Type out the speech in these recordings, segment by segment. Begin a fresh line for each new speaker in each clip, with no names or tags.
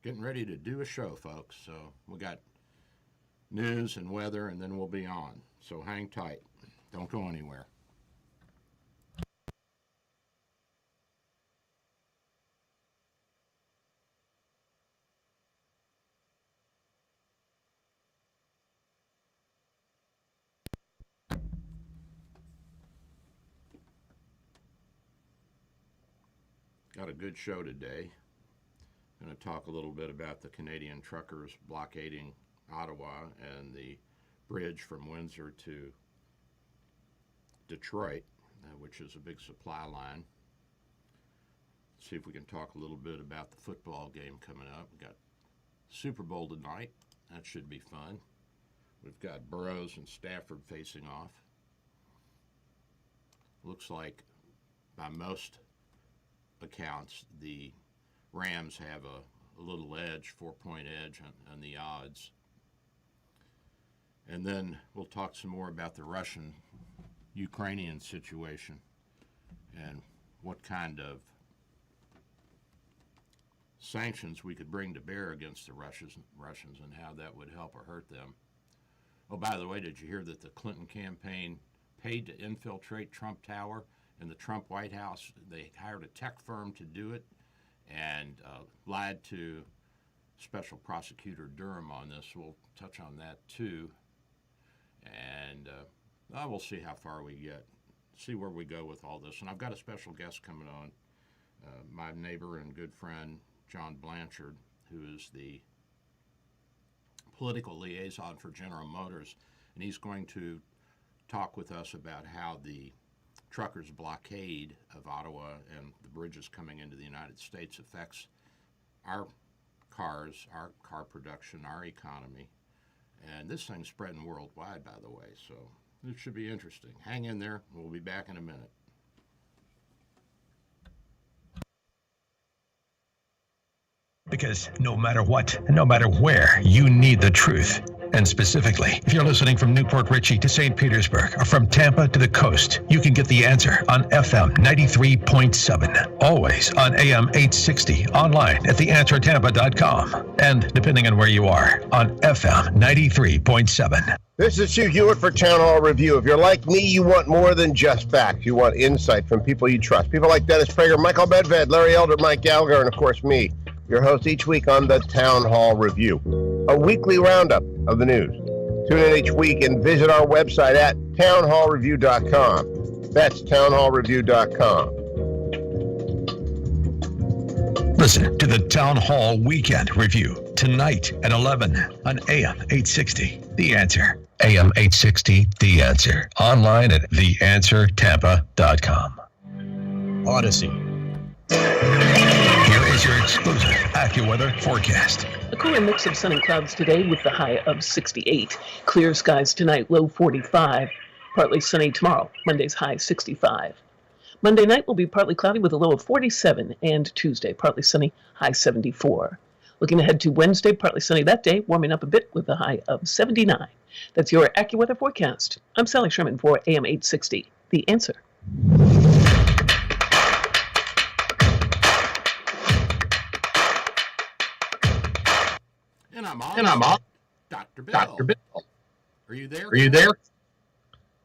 getting ready to do a show, folks. So we got news and weather, and then we'll be on. So hang tight. Don't go anywhere. Got a good show today. I'm going to talk a little bit about the Canadian truckers blockading Ottawa and the bridge from Windsor to Detroit, which is a big supply line. See if we can talk a little bit about the football game coming up. We've got Super Bowl tonight. That should be fun. We've got Burrows and Stafford facing off. Looks like by most accounts, the Rams have a little edge, 4-point edge on the odds. And then we'll talk some more about the Russian-Ukrainian situation and what kind of sanctions we could bring to bear against the Russians and how that would help or hurt them. Oh, by the way, did you hear that the Clinton campaign paid to infiltrate Trump Tower in the Trump White House? They hired a tech firm to do it and lied to Special Prosecutor Durham on this. We'll touch on that too. And we'll see how far we get, see where we go with all this. And I've got a special guest coming on, my neighbor and good friend, John Blanchard, who is the political liaison for General Motors. And he's going to talk with us about how the truckers' blockade of Ottawa and the bridges coming into the United States affects our cars, our car production, our economy. And this thing's spreading worldwide, by the way, so it should be interesting. Hang in there. We'll be back in a minute.
Because no matter what, no matter where, you need the truth. And specifically, if you're listening from Newport Richey to St. Petersburg or from Tampa to the coast, you can get the answer on FM 93.7. Always on AM 860, online at theanswertampa.com. And depending on where you are, on FM 93.7.
This is Hugh Hewitt for Town Hall Review. If you're like me, you want more than just facts. You want insight from people you trust. People like Dennis Prager, Michael Bedved, Larry Elder, Mike Gallagher, and of course me, your host each week on the Town Hall Review, a weekly roundup of the news. Tune in each week and visit our website at townhallreview.com. That's townhallreview.com.
Listen to the Town Hall Weekend Review tonight at 11 on AM 860. The Answer. AM 860, The Answer. Online at theanswertampa.com. Odyssey. Here is your exclusive AccuWeather forecast.
A cooler mix of sun and clouds today with the high of 68. Clear skies tonight, low 45. Partly sunny tomorrow, Monday's high 65. Monday night will be partly cloudy with a low of 47, and Tuesday partly sunny, high 74. Looking ahead to Wednesday, partly sunny that day, warming up a bit with a high of 79. That's your AccuWeather forecast. I'm Sally Sherman for AM 860, The Answer.
And I'm on. Dr. Bill.
Dr. Bill.
Are you there?
Are you there?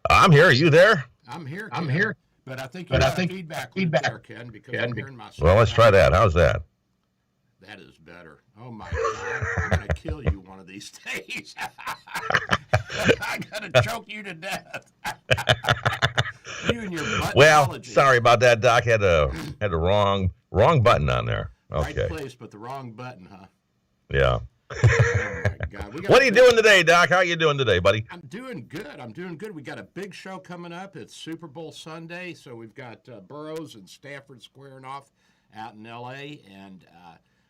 I'm here. Are you there?
I'm here.
I'm here.
But I think you got feedback there, Ken, because I'm hearing myself.
Well, let's try that. How's that?
That is better. Oh, my God. I'm going to kill you one of these days. I'm going to choke you to death. You and your buttonology.
Well, sorry about that, Doc. Had the wrong button on there. Okay.
Right place, but the wrong button, huh?
Yeah.
Oh, my God.
What are you doing today, Doc? How are you doing today, buddy?
I'm doing good. We got a big show coming up. It's Super Bowl Sunday, so we've got Burrows and Stafford squaring off out in L.A., and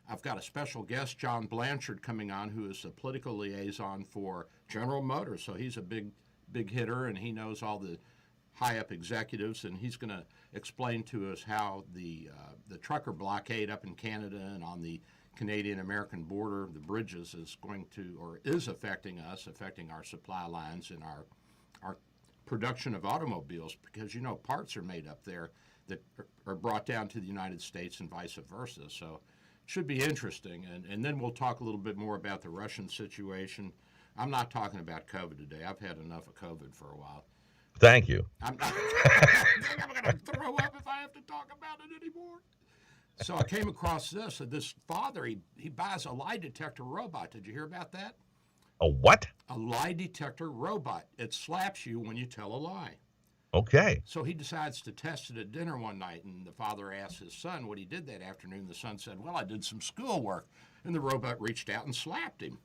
I've got a special guest, John Blanchard, coming on, who is the political liaison for General Motors. So he's a big hitter, and he knows all the high-up executives, and he's going to explain to us how the trucker blockade up in Canada and on the Canadian-American border, the bridges, is going to, or is affecting us, affecting our supply lines and our production of automobiles, because, you know, parts are made up there that are brought down to the United States and vice versa. So should be interesting. And then we'll talk a little bit more about the Russian situation. I'm not talking about COVID today. I've had enough of COVID for a while.
Thank you.
I'm going to throw up if I have to talk about it anymore. So I came across this. This father, he buys a lie detector robot. Did you hear about that?
A what?
A lie detector robot. It slaps you when you tell a lie.
Okay.
So he decides to test it at dinner one night, and the father asks his son what he did that afternoon. The son said, well, I did some schoolwork. And the robot reached out and slapped him.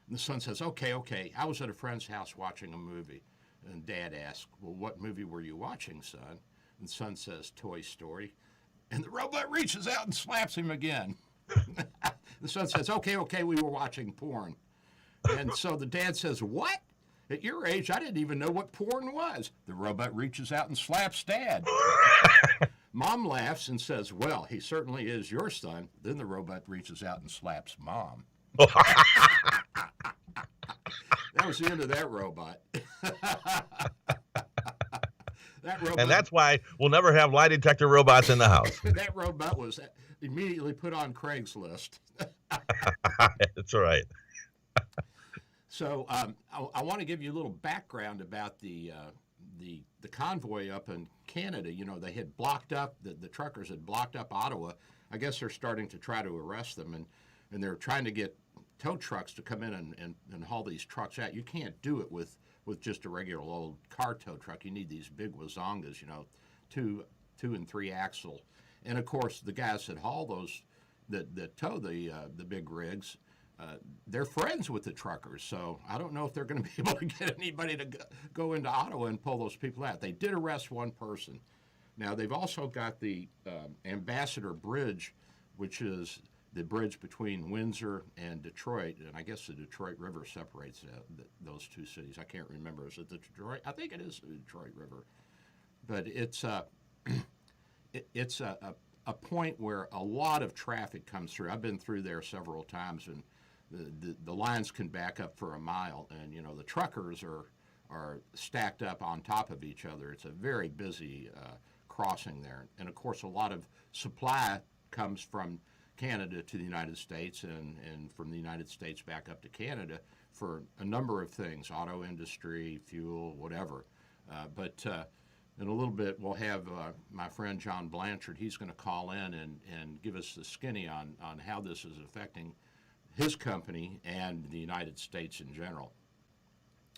And the son says, okay, I was at a friend's house watching a movie. And Dad asked, well, what movie were you watching, son? And the son says, Toy Story. And the robot reaches out and slaps him again. The son says, okay, we were watching porn. And so the dad says, what? At your age, I didn't even know what porn was. The robot reaches out and slaps Dad. Mom laughs and says, well, he certainly is your son. Then the robot reaches out and slaps Mom. That was the end of that robot.
And that's why we'll never have lie detector robots in the house.
That robot was immediately put on Craigslist.
That's right.
So I want to give you a little background about the convoy up in Canada. You know, they had blocked up, the truckers had blocked up Ottawa. I guess they're starting to try to arrest them, and they're trying to get tow trucks to come in and haul these trucks out. You can't do it with just a regular old car tow truck. You need these big wazongas, you know, two and three axle. And of course, the guys that haul those, that tow the big rigs, they're friends with the truckers. So I don't know if they're going to be able to get anybody to go into Ottawa and pull those people out. They did arrest one person. Now they've also got the Ambassador Bridge, which is the bridge between Windsor and Detroit, and I guess the Detroit River separates those two cities. I can't remember. Is it the Detroit? I think it is the Detroit River. But it's it's a point where a lot of traffic comes through. I've been through there several times, and the lines can back up for a mile, and you know the truckers are stacked up on top of each other. It's a very busy crossing there, and of course a lot of supply comes from Canada to the United States and from the United States back up to Canada for a number of things, auto industry, fuel, whatever. But in a little bit, we'll have my friend John Blanchard. He's going to call in and give us the skinny on how this is affecting his company and the United States in general.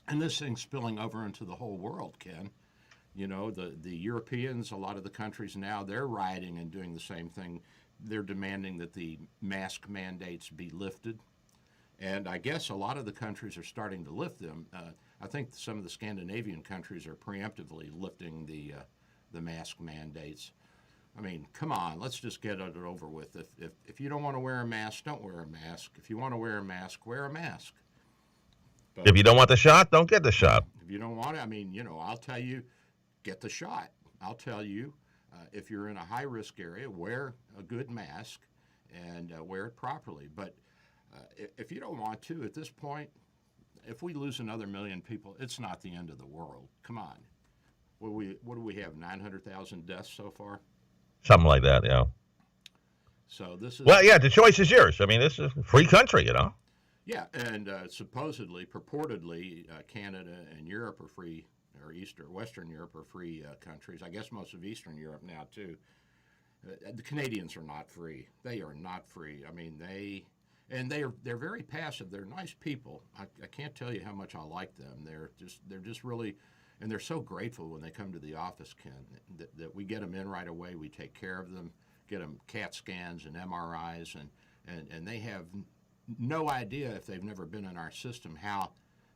And this thing's spilling over into the whole world, Ken. You know, the Europeans, a lot of the countries now, they're rioting and doing the same thing. They're demanding that the mask mandates be lifted. And I guess a lot of the countries are starting to lift them. I think some of the Scandinavian countries are preemptively lifting the mask mandates. I mean, come on, let's just get it over with. If you don't want to wear a mask, don't wear a mask. If you want to wear a mask, wear a mask. But
If you don't want the shot, don't get the shot.
if you don't want it, I mean, you know, I'll tell you, get the shot. I'll tell you, if you're in a high-risk area, wear a good mask and wear it properly. But if you don't want to, at this point, if we lose another million people, it's not the end of the world. Come on. What do we have, 900,000 deaths so far?
Something like that, yeah.
So this is...
Well, yeah, the choice is yours. I mean, this is a free country, you know.
Yeah, and supposedly, purportedly, Canada and Europe are free, or Western Europe are free countries. I guess most of Eastern Europe now, too. The Canadians are not free. They are not free. I mean, they're very passive. They're nice people. I can't tell you how much I like them. They're just really, and they're so grateful when they come to the office, Ken, that we get them in right away. We take care of them, get them CAT scans and MRIs, and they have no idea, if they've never been in our system, how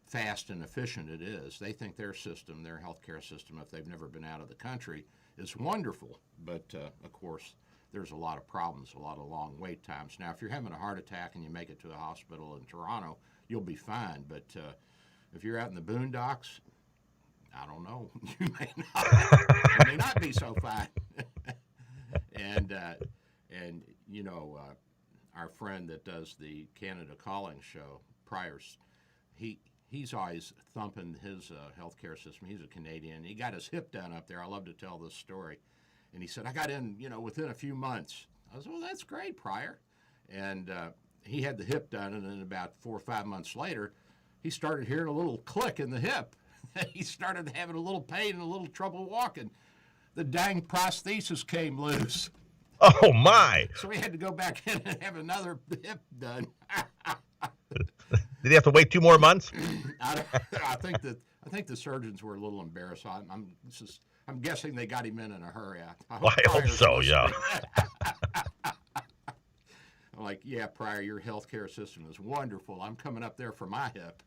fast and efficient it is. They think their system, their healthcare system, if they've never been out of the country, is wonderful. But of course, there's a lot of problems, a lot of long wait times. Now, if you're having a heart attack and you make it to a hospital in Toronto, you'll be fine. But if you're out in the boondocks, I don't know. You may not be so fine. and you know, our friend that does the Canada Calling show, Pryor's, he's always thumping his healthcare system. He's a Canadian. He got his hip done up there. I love to tell this story. And he said, I got in, you know, within a few months. I was, well, that's great, Pryor. And he had the hip done, and then about 4 or 5 months later, he started hearing a little click in the hip. He started having a little pain and a little trouble walking. The dang prosthesis came loose.
Oh, my.
So he had to go back in and have another hip done.
Did he have to wait 2 more months?
I think the surgeons were a little embarrassed. I'm guessing they got him in a hurry. I
hope so, yeah.
I'm like, yeah, Pryor, your healthcare system is wonderful. I'm coming up there for my hip.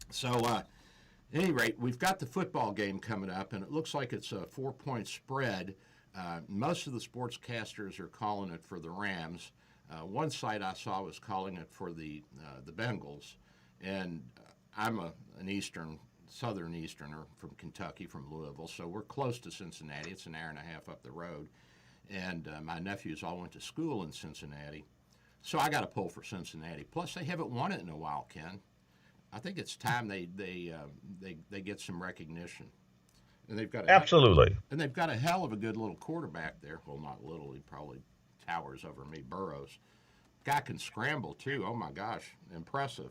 So, at any rate, we've got the football game coming up, and it looks like it's a 4-point spread. Most of the sportscasters are calling it for the Rams. One site I saw was calling it for the Bengals, and I'm an southern Easterner from Kentucky, from Louisville, so we're close to Cincinnati. It's an hour and a half up the road, and my nephews all went to school in Cincinnati, so I got to pull for Cincinnati. Plus, they haven't won it in a while, Ken. I think it's time they get some recognition. And they've got
absolutely.
And they've got a hell of a good little quarterback there. Well, not little. He probably towers over me, Burrows. Guy can scramble too. Oh my gosh, impressive.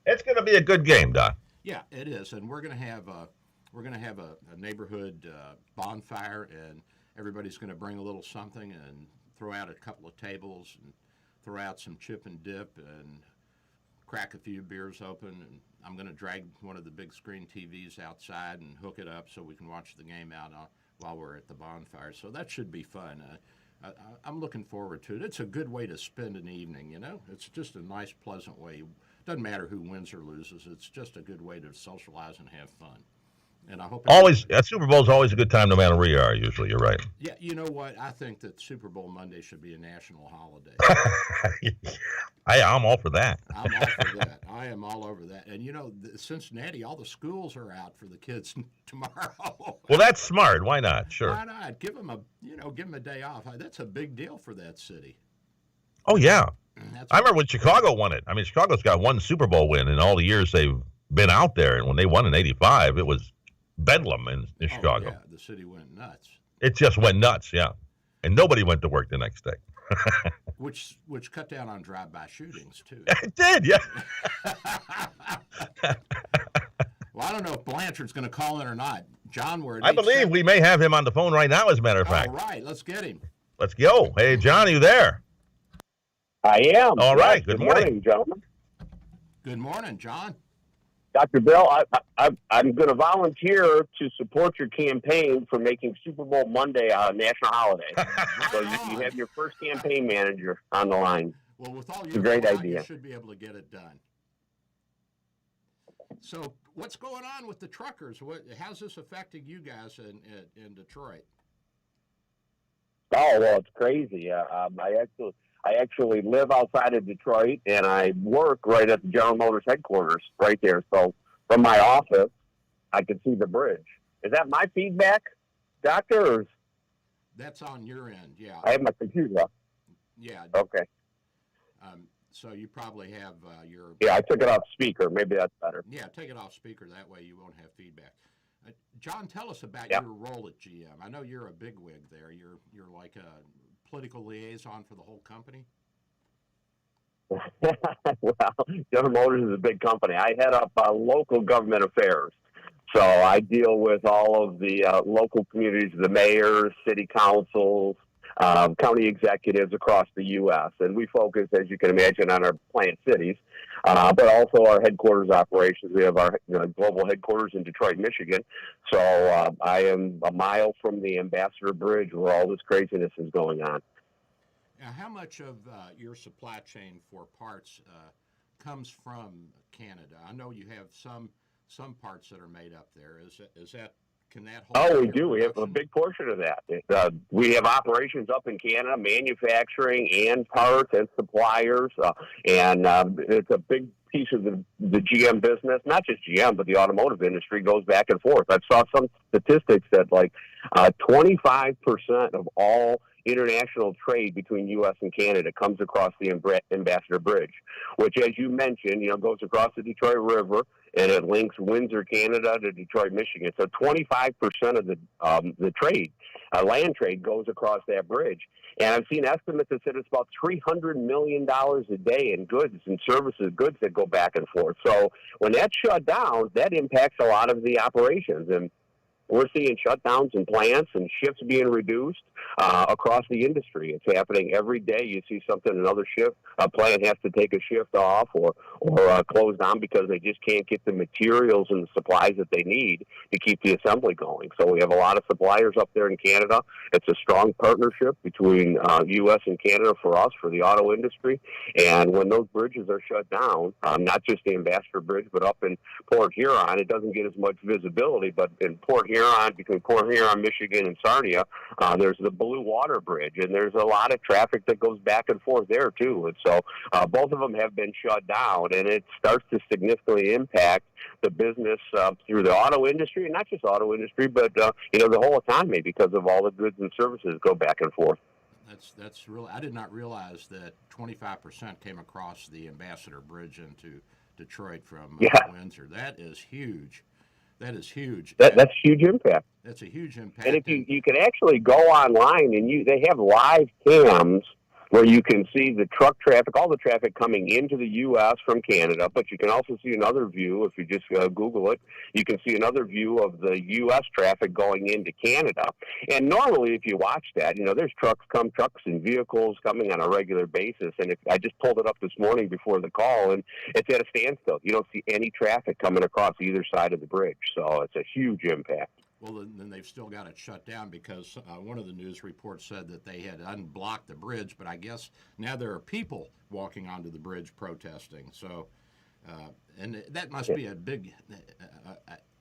It's going to be a good game, Don.
Yeah, it is, and we're going to have a neighborhood bonfire, and everybody's going to bring a little something and throw out a couple of tables and throw out some chip and dip and crack a few beers open, and I'm going to drag one of the big screen TVs outside and hook it up so we can watch the game out while we're at the bonfire. So that should be fun. I'm looking forward to it. It's a good way to spend an evening, you know. It's just a nice, pleasant way. Doesn't matter who wins or loses. It's just a good way to socialize and have fun. And I hope
Super Bowl is always a good time, no matter where you are. Usually, you're right.
Yeah, you know what? I think that Super Bowl Monday should be a national holiday.
I'm all for that.
I'm all for that. I am all over that. And you know, Cincinnati, all the schools are out for the kids tomorrow.
Well, that's smart. Why not? Sure.
Why not? Give them a day off. That's a big deal for that city.
Oh yeah. I remember when Chicago won it. I mean, Chicago's got one Super Bowl win in all the years they've been out there, and when they won in '85, it was bedlam in Chicago.
Yeah, the city went nuts.
It just went nuts, yeah. And nobody went to work the next day.
which cut down on drive-by shootings, too.
It did, yeah.
Well, I don't know if Blanchard's going to call in or not. John,
I believe we may have him on the phone right now, as a matter of fact.
All right, let's get him.
Let's go. Hey, John, are you there?
I am.
All right, good morning,
gentlemen.
Good morning, John.
Dr. Bill, I'm going to volunteer to support your campaign for making Super Bowl Monday a national holiday. So you have your first campaign manager on the line.
Well, with all
your great idea.
You should be able to get it done. So what's going on with the truckers? How's this affecting you guys in Detroit?
Oh, well, it's crazy. I actually live outside of Detroit, and I work right at the General Motors headquarters right there. So from my office, I can see the bridge. Is that my feedback, Doctor? Or
that's on your end, yeah.
I have my computer up.
Yeah.
Okay.
So you probably have your...
Yeah, I took it off speaker. Maybe that's better.
Yeah, take it off speaker. That way you won't have feedback. John, tell us about your role at GM. I know you're a bigwig there. You're like a political liaison for the whole company?
Well, General Motors is a big company. I head up local government affairs. So I deal with all of the local communities, the mayors, city councils, county executives across the U.S. And we focus, as you can imagine, on our plant cities, but also our headquarters operations. We have our global headquarters in Detroit, Michigan. So I am a mile from the Ambassador Bridge where all this craziness is going on.
Now, how much of your supply chain for parts comes from Canada? I know you have some parts that are made up there. Is that can that hold?
Oh, we do. We have a big portion of that. We have operations up in Canada, manufacturing and parts and suppliers, and it's a big piece of the GM business. Not just GM, but the automotive industry goes back and forth. I saw some statistics that 25% of all international trade between U.S. and Canada comes across the Ambassador Bridge, which, as you mentioned, goes across the Detroit River, and it links Windsor, Canada, to Detroit, Michigan. So 25% of the trade, land trade, goes across that bridge. And I've seen estimates that said it's about $300 million a day in goods and services, goods that go back and forth. So when that's shut down, that impacts a lot of the operations. And we're seeing shutdowns in plants and shifts being reduced across the industry. It's happening every day. You see something, another shift, a plant has to take a shift off or close down because they just can't get the materials and the supplies that they need to keep the assembly going. So we have a lot of suppliers up there in Canada. It's a strong partnership between U.S. and Canada for us, for the auto industry. And when those bridges are shut down, not just the Ambassador Bridge, but up in Port Huron, it doesn't get as much visibility, but in Port Huron, between Port Huron, Michigan, and Sarnia, there's the Blue Water Bridge, and there's a lot of traffic that goes back and forth there, too. And so both of them have been shut down, and it starts to significantly impact the business through the auto industry, and not just auto industry, but, the whole economy, because of all the goods and services go back and forth.
That's really, I did not realize that 25% came across the Ambassador Bridge into Detroit from Windsor. That is huge. That is huge.
That's huge impact.
That's a huge impact.
And if you can actually go online and they have live cams where you can see the truck traffic, all the traffic coming into the U.S. from Canada, but you can also see another view, if you just Google it, you can see another view of the U.S. traffic going into Canada. And normally, if you watch that, there's trucks and vehicles coming on a regular basis. And I just pulled it up this morning before the call, and it's at a standstill. You don't see any traffic coming across either side of the bridge. So it's a huge impact.
Well, then they've still got it shut down because one of the news reports said that they had unblocked the bridge, but I guess now there are people walking onto the bridge protesting. So, and that must be a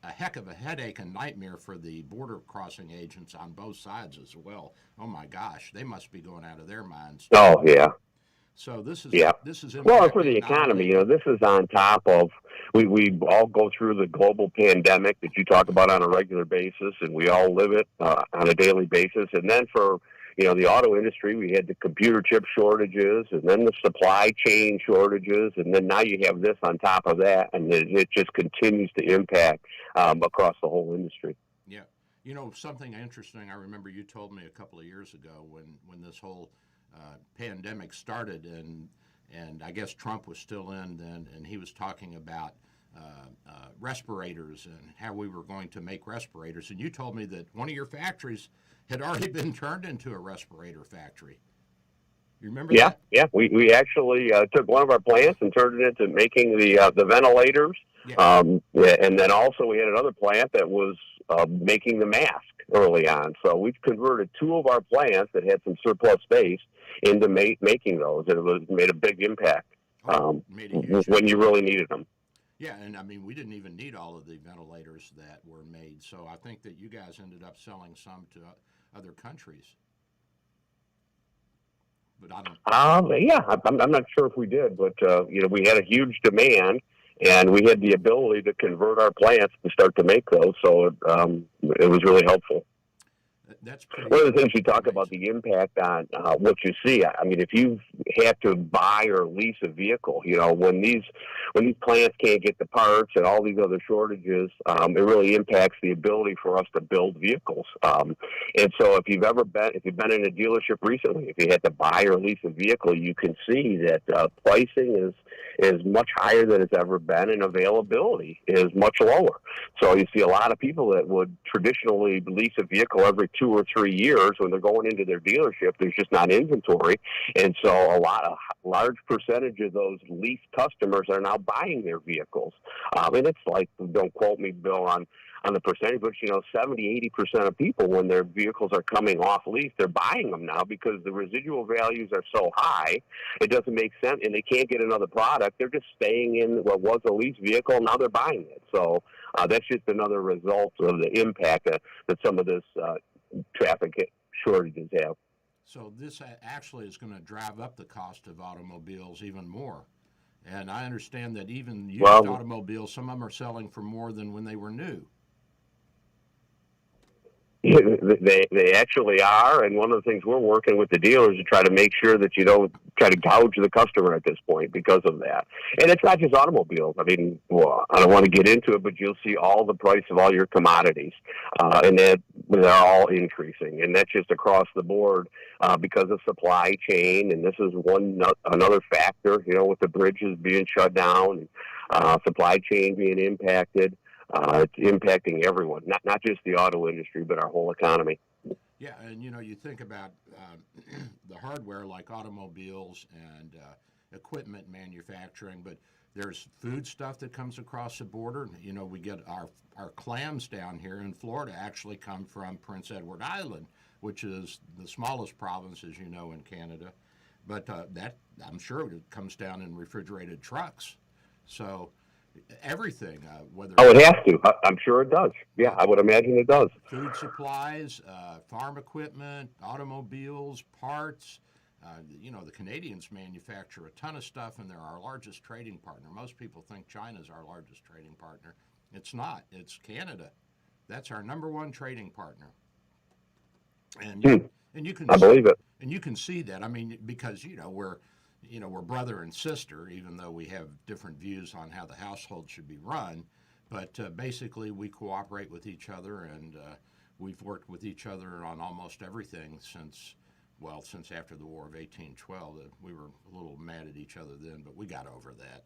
heck of a headache and nightmare for the border crossing agents on both sides as well. Oh my gosh, they must be going out of their minds.
Oh yeah.
So this is
well, for the economy. This is on top of we all go through the global pandemic that you talk about on a regular basis, and we all live it on a daily basis. And then for the auto industry, we had the computer chip shortages, and then the supply chain shortages, and then now you have this on top of that, and it just continues to impact across the whole industry.
Yeah, something interesting. I remember you told me a couple of years ago when this whole pandemic started, and I guess Trump was still in then, and he was talking about respirators and how we were going to make respirators. And you told me that one of your factories had already been turned into a respirator factory. You remember that?
Yeah. We actually took one of our plants and turned it into making the ventilators. Yeah. And then also we had another plant that was making the mask early on. So we've converted two of our plants that had some surplus space into making those, and it made a big impact when you really needed them.
Yeah, and I mean, we didn't even need all of the ventilators that were made. So I think that you guys ended up selling some to other countries. But I don't.
Yeah, I'm not sure if we did, but we had a huge demand, and we had the ability to convert our plants to start to make those. So it was really helpful.
That's pretty
one of the things you talk about, the impact on what you see. I mean, if you have to buy or lease a vehicle, when these plants can't get the parts and all these other shortages, it really impacts the ability for us to build vehicles. And so if you've been in a dealership recently, if you had to buy or lease a vehicle, you can see that pricing is much higher than it's ever been, and availability is much lower. So you see a lot of people that would traditionally lease a vehicle every 2 or 3 years. When they're going into their dealership, there's just not inventory. And so a large percentage of those lease customers are now buying their vehicles. And it's like, don't quote me, Bill, on the percentage, but 70-80% of people, when their vehicles are coming off lease, they're buying them now because the residual values are so high, it doesn't make sense, and they can't get another product. They're just staying in what was a lease vehicle, now they're buying it. So that's just another result of the impact that some of this traffic shortages have.
So this actually is going to drive up the cost of automobiles even more. And I understand that even used automobiles, some of them are selling for more than when they were new.
They actually are, and one of the things we're working with the dealers to try to make sure that you don't try to gouge the customer at this point because of that. And it's not just automobiles. I mean, well, I don't want to get into it, but you'll see all the price of all your commodities, and they're all increasing, and that's just across the board because of supply chain. And this is another factor, with the bridges being shut down, supply chain being impacted. It's impacting everyone, not just the auto industry, but our whole economy.
Yeah, and you think about the hardware like automobiles and equipment manufacturing, but there's food stuff that comes across the border. We get our clams down here in Florida actually come from Prince Edward Island, which is the smallest province, as you know, in Canada. But that, I'm sure, it comes down in refrigerated trucks. So everything, whether
Oh, it has to. I'm sure it does. Yeah, I would imagine it does.
Food supplies, farm equipment, automobiles, parts. The Canadians manufacture a ton of stuff, and they're our largest trading partner. Most people think China's our largest trading partner. It's not. It's Canada. That's our number one trading partner. And you can
I believe it.
And you can see that. I mean, because we're brother and sister, even though we have different views on how the household should be run. But basically, we cooperate with each other, and we've worked with each other on almost everything since after the War of 1812. We were a little mad at each other then, but we got over that.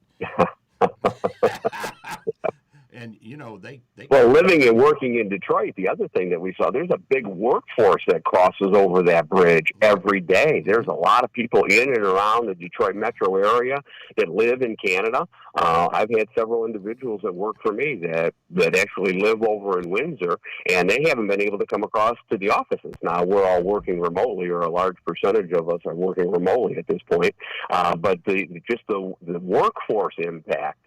And they
well, living and working in Detroit, the other thing that we saw, there's a big workforce that crosses over that bridge every day. There's a lot of people in and around the Detroit metro area that live in Canada. I've had several individuals that work for me that actually live over in Windsor, and they haven't been able to come across to the offices. Now, we're all working remotely, or a large percentage of us are working remotely at this point. But the workforce impact,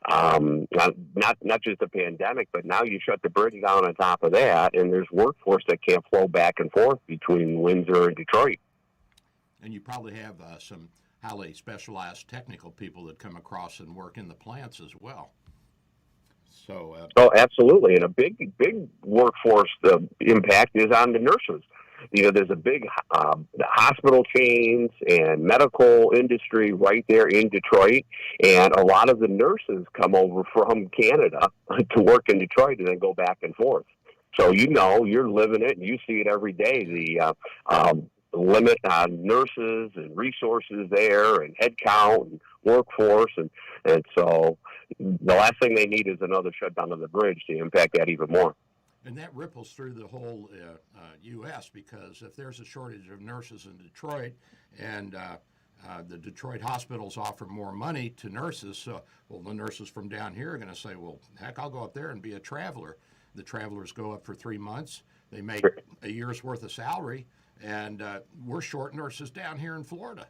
not just the pandemic, but now you shut the bridge down on top of that, and there's workforce that can't flow back and forth between Windsor and Detroit.
And you probably have some highly specialized technical people that come across and work in the plants as well. So,
oh, absolutely, and a big workforce impact is on the nurses. There's a big hospital chains and medical industry right there in Detroit, and a lot of the nurses come over from Canada to work in Detroit and then go back and forth. So you're living it, and you see it every day. The limit on nurses and resources there, and headcount and workforce, and so the last thing they need is another shutdown of the bridge to impact that even more.
And that ripples through the whole U.S. because if there's a shortage of nurses in Detroit and the Detroit hospitals offer more money to nurses, the nurses from down here are going to say, well, heck, I'll go up there and be a traveler. The travelers go up for 3 months. They make a year's worth of salary, and we're short nurses down here in Florida.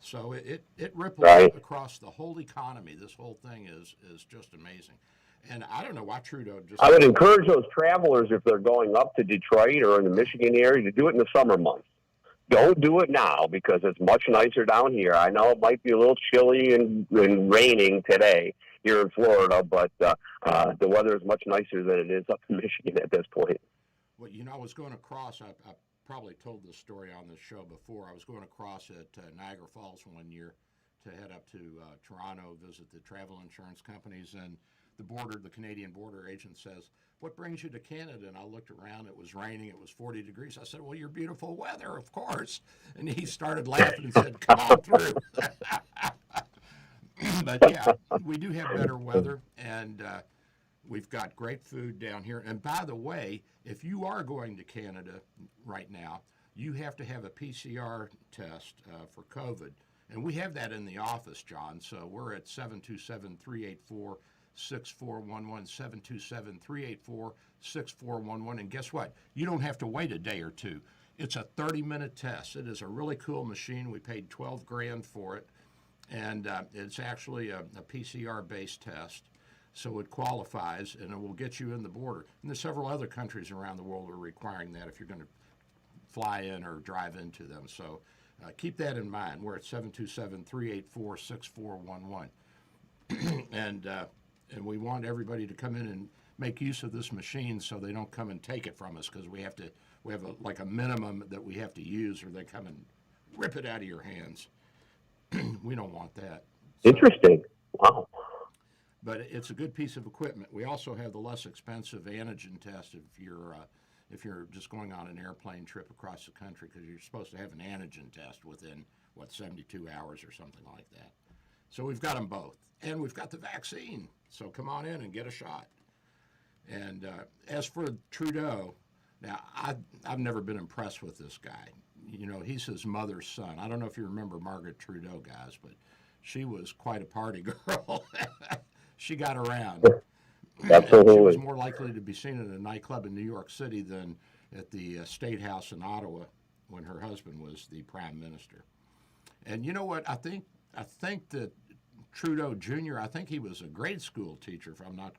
So it ripples across the whole economy. This whole thing is just amazing. And I don't know why Trudeau just...
I would encourage those travelers, if they're going up to Detroit or in the Michigan area, to do it in the summer months. Don't do it now because it's much nicer down here. I know it might be a little chilly and raining today here in Florida, but the weather is much nicer than it is up in Michigan at this point.
Well, I was going across, I probably told this story on this show before. I was going across at Niagara Falls one year to head up to Toronto, visit the travel insurance companies, and the Canadian border agent says, "What brings you to Canada?" And I looked around, it was raining, it was 40 degrees. I said, "Well, your beautiful weather, of course." And he started laughing and said, "Come on through." But yeah, we do have better weather, and we've got great food down here. And by the way, if you are going to Canada right now, you have to have a PCR test for COVID. And we have that in the office, John. So we're at 727-384-6411, 727-384-6411. And guess what? You don't have to wait a day or two. It's a 30-minute test. It is a really cool machine. We paid $12,000 for it. And it's actually a PCR-based test. So it qualifies, and it will get you in the border. And there's several other countries around the world that are requiring that if you're going to fly in or drive into them. So keep that in mind. We're at 727-384-6411. And we want everybody to come in and make use of this machine so they don't come and take it from us, because we have like a minimum that we have to use, or they come and rip it out of your hands. We don't want that. So,
Interesting. Wow.
but it's a good piece of equipment. We also have the less expensive antigen test if you're just going on an airplane trip across the country, because you're supposed to have an antigen test within 72 hours or something like that. So we've got them both, and we've got the vaccine. So come on in and get a shot. And as for Trudeau, now I've never been impressed with this guy. You know, he's his mother's son. I don't know if you remember Margaret Trudeau, guys, but she was quite a party girl. She got around.
Absolutely.
She was more likely to be seen at a nightclub in New York City than at the State House in Ottawa when her husband was the prime minister. And you know what? I think that Trudeau Jr., I think he was a grade school teacher, if I'm not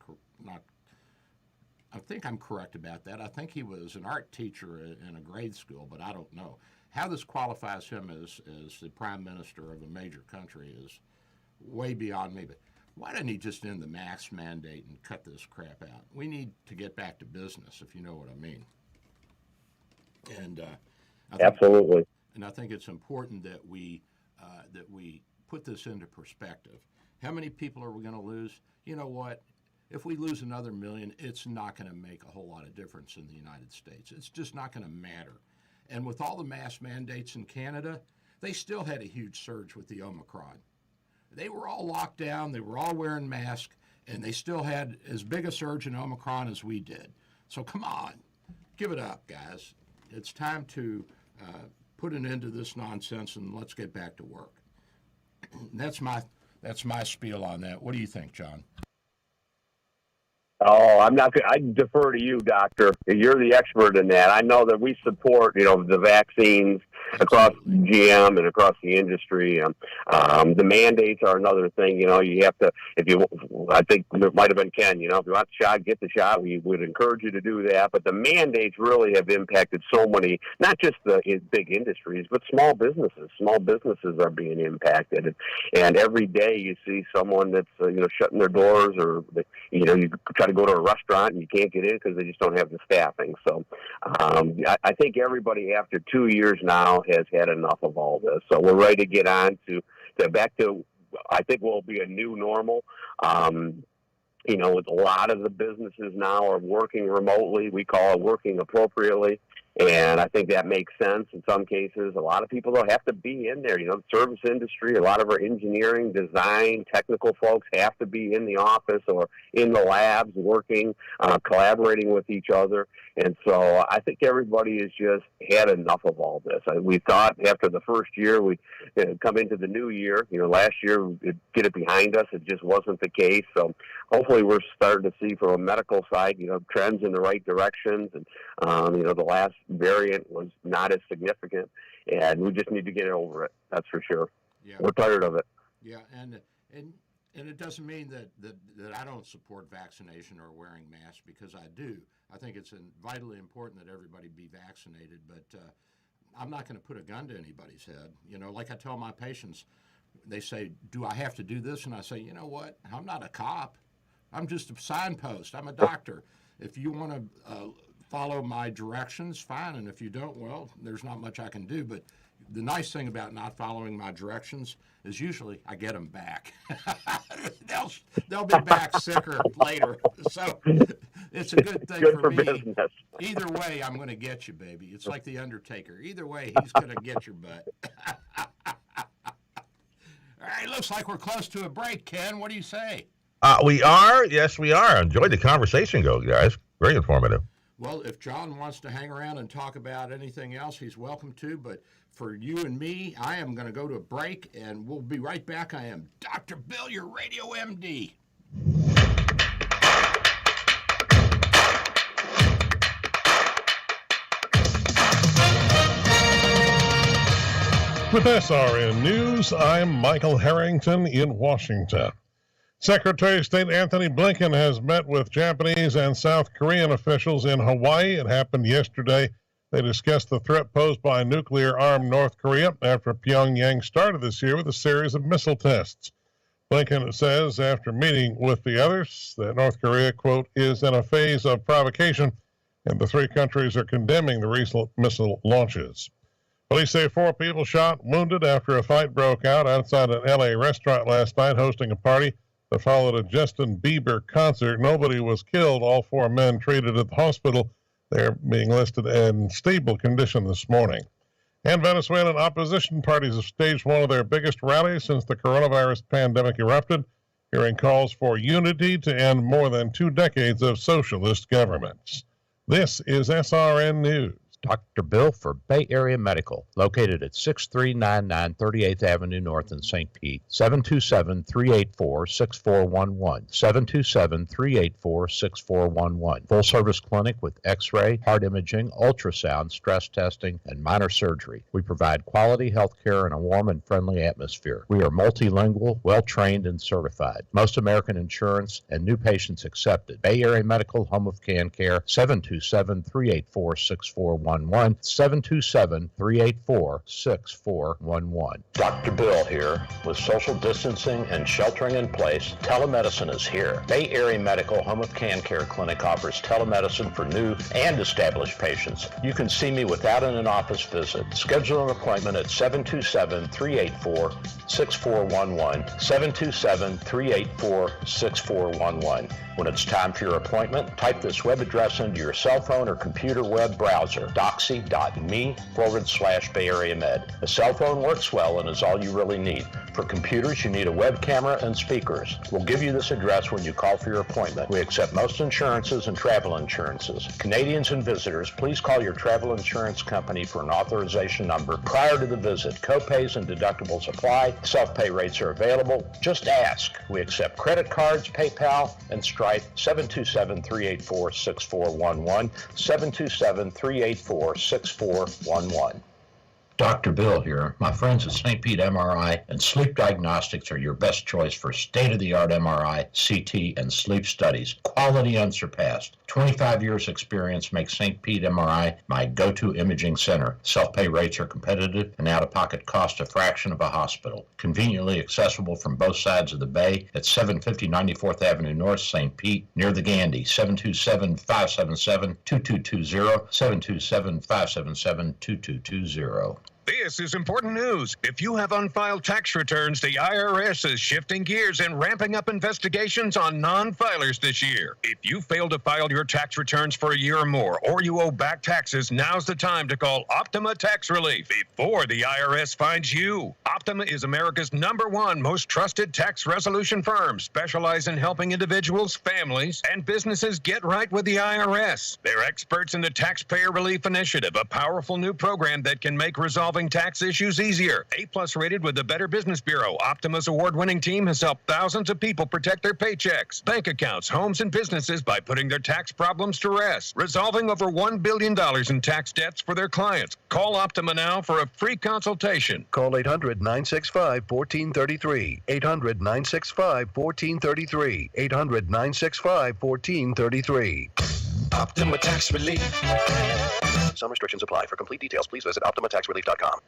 I think I'm correct about that. I think he was an art teacher in a grade school, but I don't know. How this qualifies him as the prime minister of a major country is way beyond me. But why didn't he just end the mask mandate and cut this crap out? We need to get back to business, if you know what I mean. And
Absolutely.
And I think it's important that we put this into perspective. How many people are we going to lose? You know what? If we lose another million, it's not going to make a whole lot of difference in the United States. It's just not going to matter. And with all the mask mandates in Canada, they still had a huge surge with the Omicron. They were all locked down, they were all wearing masks, and they still had as big a surge in Omicron as we did. So come on, give it up, guys. It's time to put an end to this nonsense, and let's get back to work. That's my spiel on that. What do you think, John?
Oh, I'm not. I defer to you, Doctor. You're the expert in that. I know that we support, the vaccines across GM and across the industry. The mandates are another thing. You have to. I think it might have been Ken. If you want the shot, get the shot. We would encourage you to do that. But the mandates really have impacted so many, not just the big industries, but small businesses. Small businesses are being impacted, and every day you see someone that's shutting their doors, or you try to go to a restaurant and you can't get in because they just don't have the staffing. So I think everybody after 2 years now has had enough of all this. So we're ready to get on to back to, I think, will be a new normal. With a lot of the businesses now are working remotely. We call it working appropriately. And I think that makes sense in some cases. A lot of people don't have to be in there. The service industry, a lot of our engineering, design, technical folks have to be in the office or in the labs working, collaborating with each other. And so I think everybody has just had enough of all this. We thought after the first year, we come into the new year. Last year, we'd get it behind us. It just wasn't the case. So hopefully we're starting to see from a medical side, trends in the right directions. And, the last variant was not as significant, and we just need to get over it. That's for sure.
Yeah.
We're tired of it.
Yeah, and it doesn't mean that I don't support vaccination or wearing masks, because I do. I think it's vitally important that everybody be vaccinated, but I'm not going to put a gun to anybody's head. Like I tell my patients, they say, do I have to do this? And I say, you know what? I'm not a cop. I'm just a signpost. I'm a doctor. If you want to follow my directions, fine, and if you don't, well, there's not much I can do. But the nice thing about not following my directions is usually I get them back. they'll be back sicker later, so it's a good thing
Good for
me.
business.
Either way, I'm going to get you, baby. It's like the Undertaker. Either way, he's going to get your butt. All right, looks like we're close to a break, Ken. What do you say?
We are. Yes, we are. Enjoyed the conversation, guys. Very informative.
Well, if John wants to hang around and talk about anything else, he's welcome to. But for you and me, I am going to go to a break, and we'll be right back. I am Dr. Bill, your radio MD.
With SRN News, I'm Michael Harrington in Washington. Secretary of State Anthony Blinken has met with Japanese and South Korean officials in Hawaii. It happened yesterday. They discussed the threat posed by nuclear-armed North Korea after Pyongyang started this year with a series of missile tests. Blinken says after meeting with the others that North Korea, quote, is in a phase of provocation, and the three countries are condemning the recent missile launches. Police say 4 people shot, wounded after a fight broke out outside an L.A. restaurant last night hosting a party that followed a Justin Bieber concert. Nobody was killed. All 4 men treated at the hospital. They're being listed in stable condition this morning. And Venezuelan opposition parties have staged one of their biggest rallies since the coronavirus pandemic erupted, hearing calls for unity to end more than 2 decades of socialist governments. This is SRN News.
Dr. Bill for Bay Area Medical, located at 6399 38th Avenue North in St. Pete, 727-384-6411, 727-384-6411. Full-service clinic with x-ray, heart imaging, ultrasound, stress testing, and minor surgery. We provide quality health care in a warm and friendly atmosphere. We are multilingual, well-trained, and certified. Most American insurance and new patients accepted. Bay Area Medical, home of can care, 727-384-6411. 727-384-6411.
Dr. Bill here. With social distancing and sheltering in place, telemedicine is here. Bay Area Medical Home of Can Care Clinic offers telemedicine for new and established patients. You can see me without an in-office visit. Schedule an appointment at 727-384-6411, 727-384-6411. When it's time for your appointment, type this web address into your cell phone or computer web browser, doxy.me/Bay Area Med. A cell phone works well and is all you really need. For computers, you need a web camera and speakers. We'll give you this address when you call for your appointment. We accept most insurances and travel insurances. Canadians and visitors, please call your travel insurance company for an authorization number prior to the visit. Co-pays and deductibles apply. Self-pay rates are available. Just ask. We accept credit cards, PayPal, and Stripe. 727-384-6411, 727-384-6411. Dr. Bill here. My friends at St. Pete MRI and Sleep Diagnostics are your best choice for state-of-the-art MRI, CT, and sleep studies. Quality unsurpassed. 25 years experience makes St. Pete MRI my go-to imaging center. Self-pay rates are competitive and out-of-pocket cost a fraction of a hospital. Conveniently accessible from both sides of the bay at 750 94th Avenue North, St. Pete, near the Gandy. 727-577-2220, 727-577-2220.
This is important news. If you have unfiled tax returns, the IRS is shifting gears and ramping up investigations on non-filers this year. If you failed to file your tax returns for a year or more, or you owe back taxes, now's the time to call Optima Tax Relief before the IRS finds you. Optima is America's #1 most trusted tax resolution firm, specialized in helping individuals, families, and businesses get right with the IRS. They're experts in the Taxpayer Relief Initiative, a powerful new program that can make resolving tax issues easier. A+ rated with the Better Business Bureau, Optima's award-winning team has helped thousands of people protect their paychecks, bank accounts, homes, and businesses by putting their tax problems to rest, resolving over $1 billion in tax debts for their clients. Call Optima now for a free consultation.
Call 800-965-1433. 800-965-1433. 800-965-1433.
Optima Tax Relief.
Some restrictions apply. For complete details, please visit OptimaTaxRelief.com.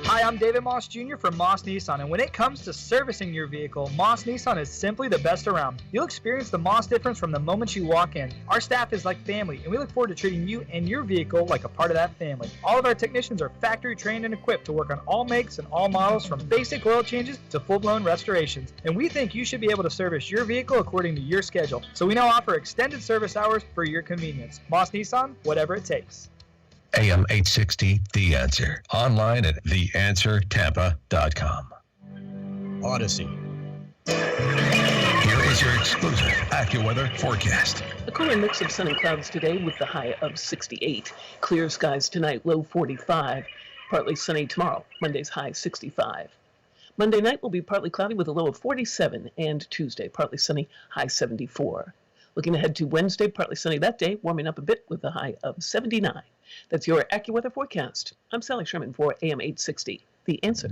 Hi, I'm David Moss Jr. from Moss Nissan, and when it comes to servicing your vehicle, Moss Nissan is simply the best around. You'll experience the Moss difference from the moment you walk in. Our staff is like family, and we look forward to treating you and your vehicle like a part of that family. All of our technicians are factory trained and equipped to work on all makes and all models, from basic oil changes to full-blown restorations. And we think you should be able to service your vehicle according to your schedule. So we now offer extended service hours for your convenience. Moss Nissan, whatever it takes.
AM 860, The Answer. Online at theanswertampa.com.
Odyssey.
Here is your exclusive AccuWeather forecast.
A cooler mix of sun and clouds today with the high of 68. Clear skies tonight, low 45. Partly sunny tomorrow, Monday's high 65. Monday night will be partly cloudy with a low of 47, and Tuesday partly sunny, high 74. Looking ahead to Wednesday, partly sunny that day, warming up a bit with a high of 79. That's your AccuWeather forecast. I'm Sally Sherman for AM 860, The Answer.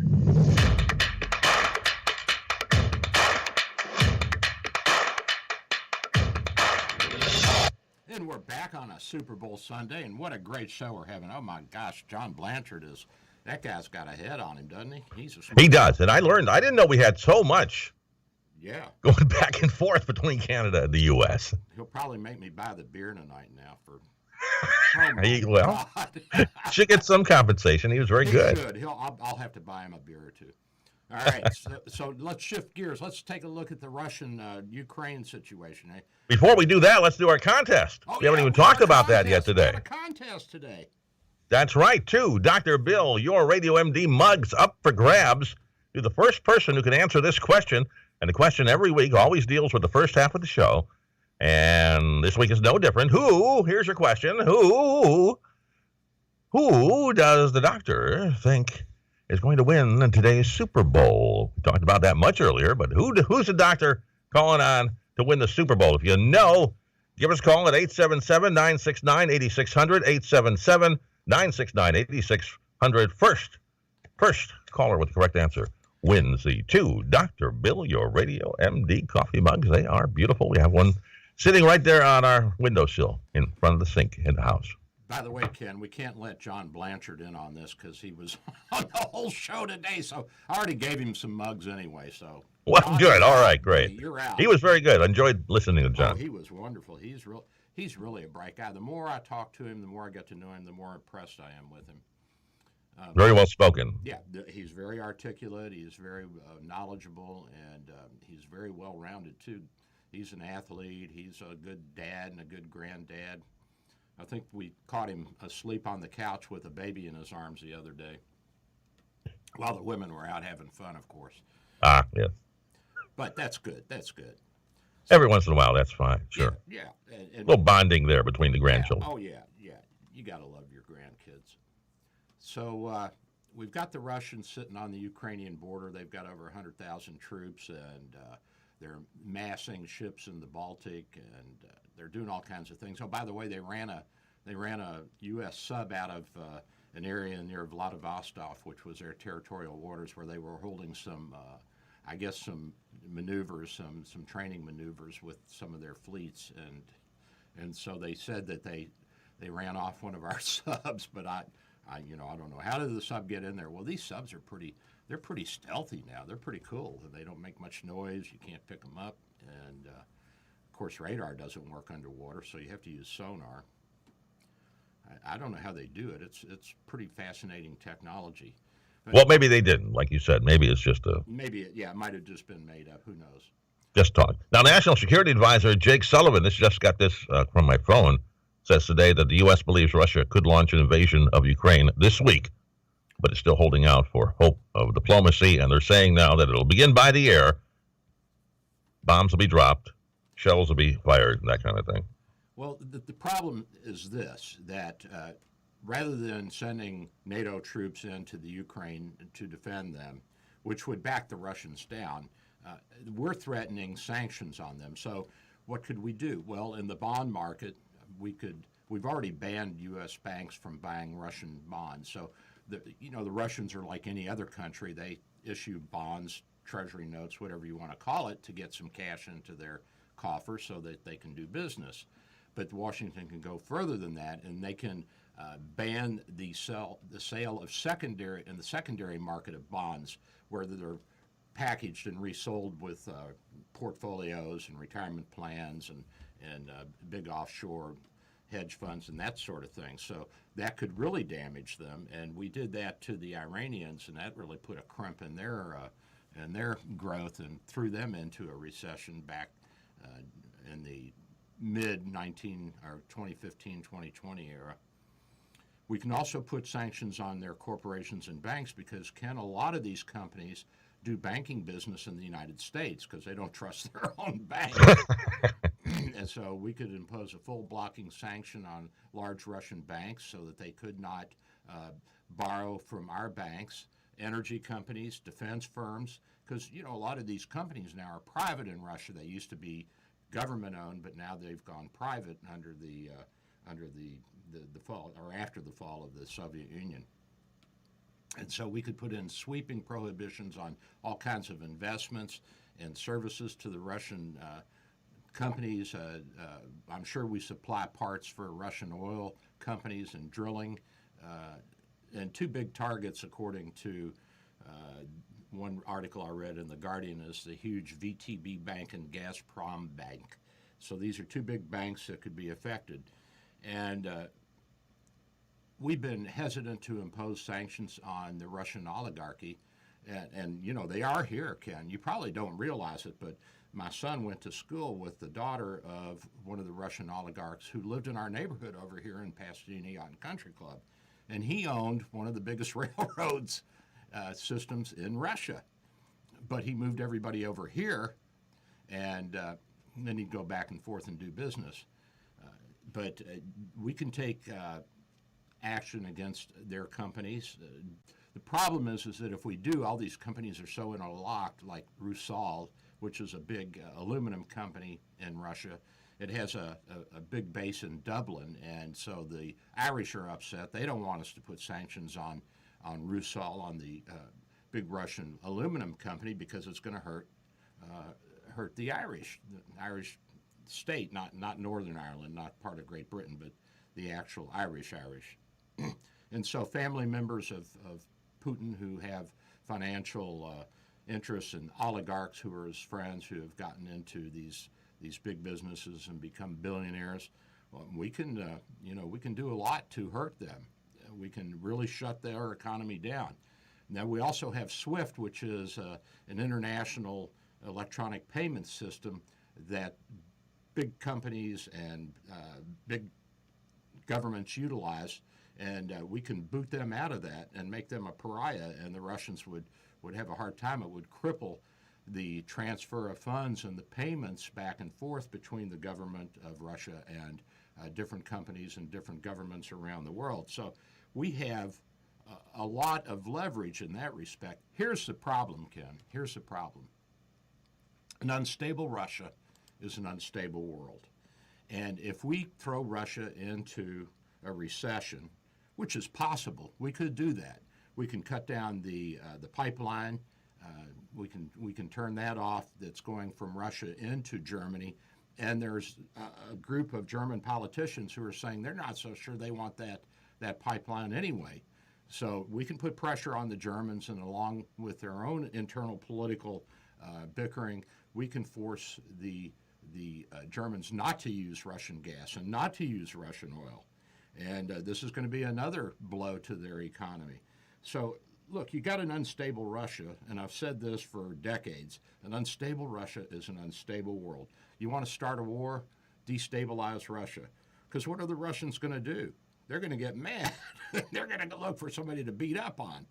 And we're back on a Super Bowl Sunday, and what a great show we're having. Oh my gosh, John Blanchard is That guy's got a head on him, doesn't he? He's a
He
smart
does, and I didn't know we had so much
Yeah.
going back and forth between Canada and the U.S.
He'll probably make me buy the beer tonight now for.
Well,
God.
should get some compensation. He was very
He
good.
should. I'll have to buy him a beer or two. All right, so let's shift gears. Let's take a look at the Russian-Ukraine situation. Eh?
Before we do that, let's do our contest.
Oh,
We haven't
yeah,
even
we got
talked
a
about that yet
contest. We
today.
got a contest today.
That's right, too. Dr. Bill, your Radio MD mugs up for grabs. You're the first person who can answer this question. And the question every week always deals with the first half of the show. And this week is no different. Here's your question. Who does the doctor think is going to win today's Super Bowl? We talked about that much earlier, but who's the doctor calling on to win the Super Bowl? If you know, give us a call at 877-969-8600, 877-969-8600. First caller with the correct answer wins the two Dr. Bill, your Radio MD coffee mugs. They are beautiful. We have one sitting right there on our windowsill in front of the sink in the house.
By the way, Ken, we can't let John Blanchard in on this because he was on the whole show today. So I already gave him some mugs anyway. So
Well,
John,
good. All right, great.
You're out.
He was very good. I enjoyed listening to
Oh,
John.
he was wonderful. He's really a bright guy. The more I talk to him, the more I get to know him, the more impressed I am with him.
Very well spoken.
Yeah, he's very articulate. He's very knowledgeable, and he's very well-rounded too. He's an athlete. He's a good dad and a good granddad. I think we caught him asleep on the couch with a baby in his arms the other day, while the women were out having fun, of course.
Ah, yes.
But that's good. That's good.
Every once in a while, that's fine. Sure.
Yeah.
A little bonding there between the grandchildren.
Oh, yeah. You got to love your grandkids. So we've got the Russians sitting on the Ukrainian border. They've got over 100,000 troops, and they're massing ships in the Baltic, and they're doing all kinds of things. Oh, by the way, they ran a U.S. sub out of an area near Vladivostok, which was their territorial waters, where they were holding some, I guess, some maneuvers, some training maneuvers with some of their fleets, and so they said that they ran off one of our subs, but I don't know. How did the sub get in there? Well, these subs are pretty stealthy now. They're pretty cool. They don't make much noise. You can't pick them up, and of course, radar doesn't work underwater, so you have to use sonar. I don't know how they do it. It's pretty fascinating technology. But
Well, maybe they didn't, like you said. Maybe it's just
it might have just been made up. Who knows?
just talk. Now, National Security Advisor Jake Sullivan, just got this from my phone, says today that the U.S. believes Russia could launch an invasion of Ukraine this week, but it's still holding out for hope of diplomacy, and they're saying now that it'll begin by the air. Bombs will be dropped, shells will be fired, that kind of thing.
Well, the problem is this, that rather than sending NATO troops into the Ukraine to defend them, which would back the Russians down, we're threatening sanctions on them. So what could we do? Well, in the bond market, we've already banned U.S. banks from buying Russian bonds. So, the Russians are like any other country. They issue bonds, treasury notes, whatever you want to call it, to get some cash into their coffers so that they can do business. But Washington can go further than that, and they can ban the sale of the secondary market of bonds, where they're packaged and resold with portfolios and retirement plans and big offshore hedge funds and that sort of thing. So that could really damage them, and we did that to the Iranians, and that really put a crimp in their growth and threw them into a recession back in the mid-2015, 2020 era. We can also put sanctions on their corporations and banks because, Ken, a lot of these companies do banking business in the United States because they don't trust their own bank. And so we could impose a full blocking sanction on large Russian banks so that they could not borrow from our banks, energy companies, defense firms, because, a lot of these companies now are private in Russia. They used to be government-owned, but now they've gone private under the fall, or after the fall of the Soviet Union. And so we could put in sweeping prohibitions on all kinds of investments and services to the Russian companies. I'm sure we supply parts for Russian oil companies and drilling and two big targets, according to one article I read in The Guardian, is the huge VTB Bank and Gazprom Bank. So these are two big banks that could be affected. And we've been hesitant to impose sanctions on the Russian oligarchy. And, you know, they are here, Ken. You probably don't realize it, but my son went to school with the daughter of one of the Russian oligarchs who lived in our neighborhood over here in Pasadena Yacht Country Club. And he owned one of the biggest railroads systems in Russia. But he moved everybody over here, and then he'd go back and forth and do business. But we can take action against their companies. The problem is that if we do, all these companies are so interlocked, like Rusal, which is a big aluminum company in Russia. It has a big base in Dublin, and so the Irish are upset. They don't want us to put sanctions on Rusal, on the big Russian aluminum company, because it's going to hurt the Irish state, not Northern Ireland, not part of Great Britain, but the actual Irish. And so family members of Putin who have financial interests, and oligarchs who are his friends who have gotten into these big businesses and become billionaires, well, we can do a lot to hurt them. We can really shut their economy down. Now, we also have SWIFT, which is an international electronic payment system that big companies and big governments utilize, and we can boot them out of that and make them a pariah, and the Russians would have a hard time. It would cripple the transfer of funds and the payments back and forth between the government of Russia and different companies and different governments around the world. So we have a lot of leverage in that respect. Here's the problem, Ken. Here's the problem. An unstable Russia is an unstable world. And if we throw Russia into a recession, which is possible, we could do that. We can cut down the pipeline. We can turn that off that's going from Russia into Germany. And there's a group of German politicians who are saying they're not so sure they want that pipeline anyway. So we can put pressure on the Germans, and along with their own internal political bickering, we can force the Germans not to use Russian gas and not to use Russian oil. And this is going to be another blow to their economy. So, look, you got an unstable Russia, and I've said this for decades. An unstable Russia is an unstable world. You want to start a war? Destabilize Russia. Because what are the Russians going to do? They're going to get mad. They're going to look for somebody to beat up on.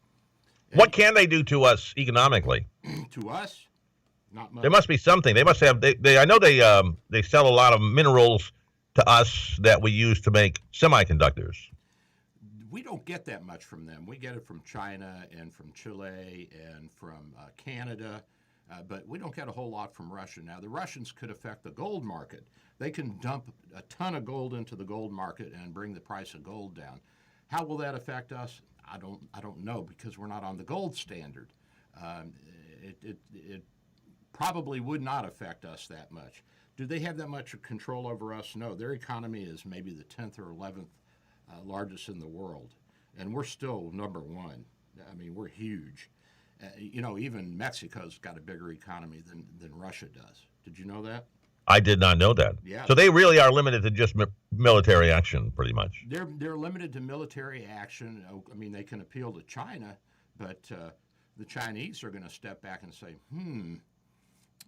And
what can they do to us economically?
To us? Not much.
There must be something. They must have. I know they sell a lot of minerals to us that we use to make semiconductors.
We don't get that much from them. We get it from China and from Chile and from Canada, but we don't get a whole lot from Russia. Now, the Russians could affect the gold market. They can dump a ton of gold into the gold market and bring the price of gold down. How will that affect us? I don't know, because we're not on the gold standard. It probably would not affect us that much. Do they have that much control over us? No. Their economy is maybe the 10th or 11th largest in the world, and we're still number one. I mean, we're huge. Even Mexico's got a bigger economy than Russia does. Did you know that?
I did not know that.
Yeah.
So they really are limited to just military action, pretty much.
They're limited to military action. I mean, they can appeal to China, but the Chinese are going to step back and say,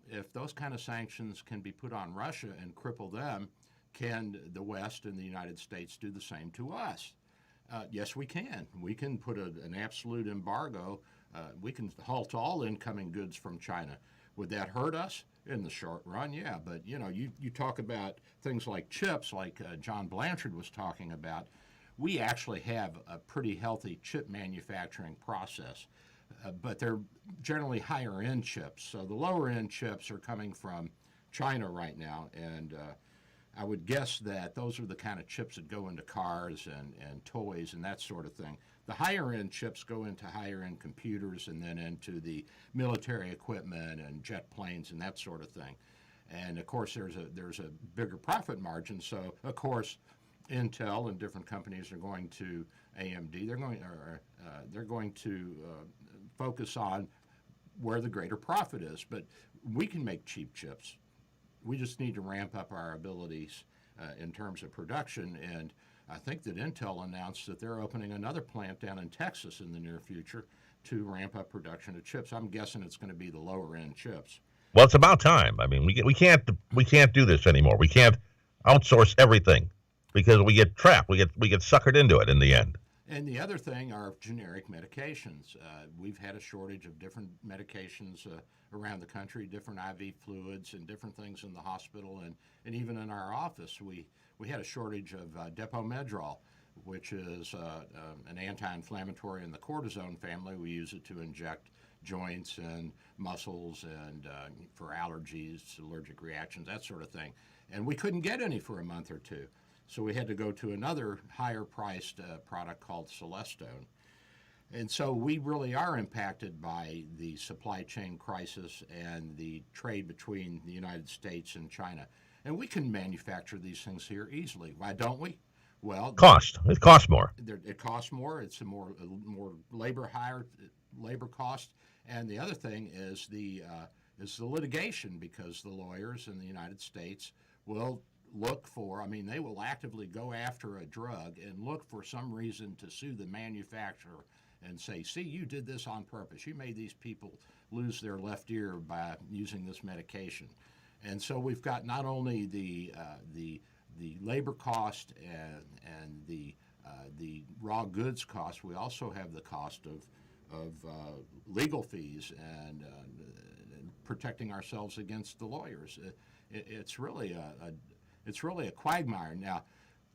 if those kind of sanctions can be put on Russia and cripple them, can the West and the United States do the same to us? Yes, we can. We can put an absolute embargo. We can halt all incoming goods from China. Would that hurt us? In the short run, yeah. But, you talk about things like chips, like John Blanchard was talking about. We actually have a pretty healthy chip manufacturing process. But they're generally higher-end chips. So the lower-end chips are coming from China right now, and I would guess that those are the kind of chips that go into cars and toys and that sort of thing. The higher-end chips go into higher-end computers and then into the military equipment and jet planes and that sort of thing. And, of course, there's a bigger profit margin. So, of course, Intel and different companies are going to AMD. They're going to focus on where the greater profit is. But we can make cheap chips. We just need to ramp up our abilities in terms of production. And I think that Intel announced that they're opening another plant down in Texas in the near future to ramp up production of chips. I'm guessing it's going to be the lower end chips.
Well, it's about time. I mean, we can't do this anymore. We can't outsource everything because we get trapped. We get suckered into it in the end.
And the other thing are generic medications. We've had a shortage of different medications around the country, different IV fluids and different things in the hospital, and even in our office. We had a shortage of Depomedrol, which is an anti-inflammatory in the cortisone family. We use it to inject joints and muscles and for allergies, allergic reactions, that sort of thing. And we couldn't get any for a month or two. So we had to go to another higher-priced product called Celestone. And so we really are impacted by the supply chain crisis and the trade between the United States and China. And we can manufacture these things here easily. Why don't we? Well,
It costs more.
It costs more. It's a more higher labor cost. And the other thing is the litigation, because the lawyers in the United States will look for, they will actively go after a drug and look for some reason to sue the manufacturer and say, see, you did this on purpose. You made these people lose their left ear by using this medication. And so we've got not only the labor cost and the raw goods cost, we also have the cost of legal fees and protecting ourselves against the lawyers. It's really a quagmire. Now,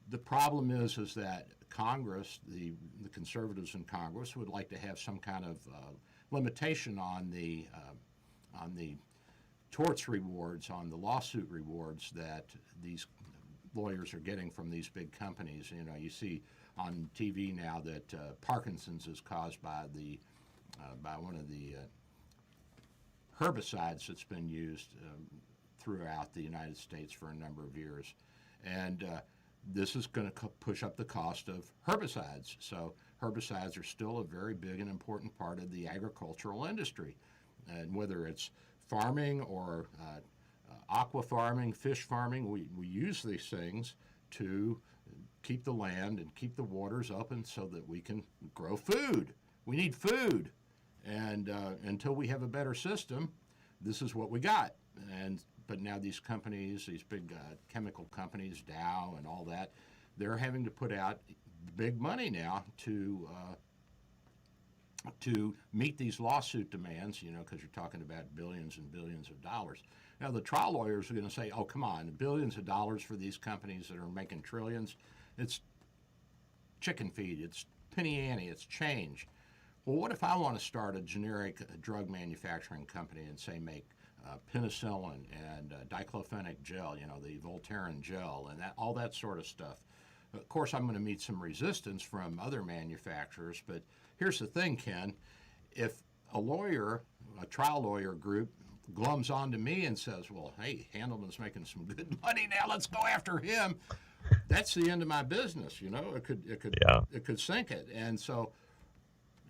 the problem is that Congress, the conservatives in Congress, would like to have some kind of limitation on the torts rewards, on the lawsuit rewards that these lawyers are getting from these big companies. You see on TV now that Parkinson's is caused by one of the herbicides that's been used throughout the United States for a number of years. And this is going to push up the cost of herbicides. So herbicides are still a very big and important part of the agricultural industry. And whether it's farming or aqua farming, fish farming, we use these things to keep the land and keep the waters open so that we can grow food. We need food. And until we have a better system, this is what we got. But now these companies, these big chemical companies, Dow and all that, they're having to put out big money now to meet these lawsuit demands, because you're talking about billions and billions of dollars. Now, the trial lawyers are going to say, oh, come on, billions of dollars for these companies that are making trillions, it's chicken feed, it's penny ante, it's change. Well, what if I want to start a generic drug manufacturing company and say make penicillin and diclofenac gel, the Voltaren gel and all that sort of stuff? Of course, I'm going to meet some resistance from other manufacturers, but here's the thing, Ken. If a trial lawyer group, glums onto me and says, well, hey, Handelman's making some good money now, let's go after him, that's the end of my business, It could sink it. And so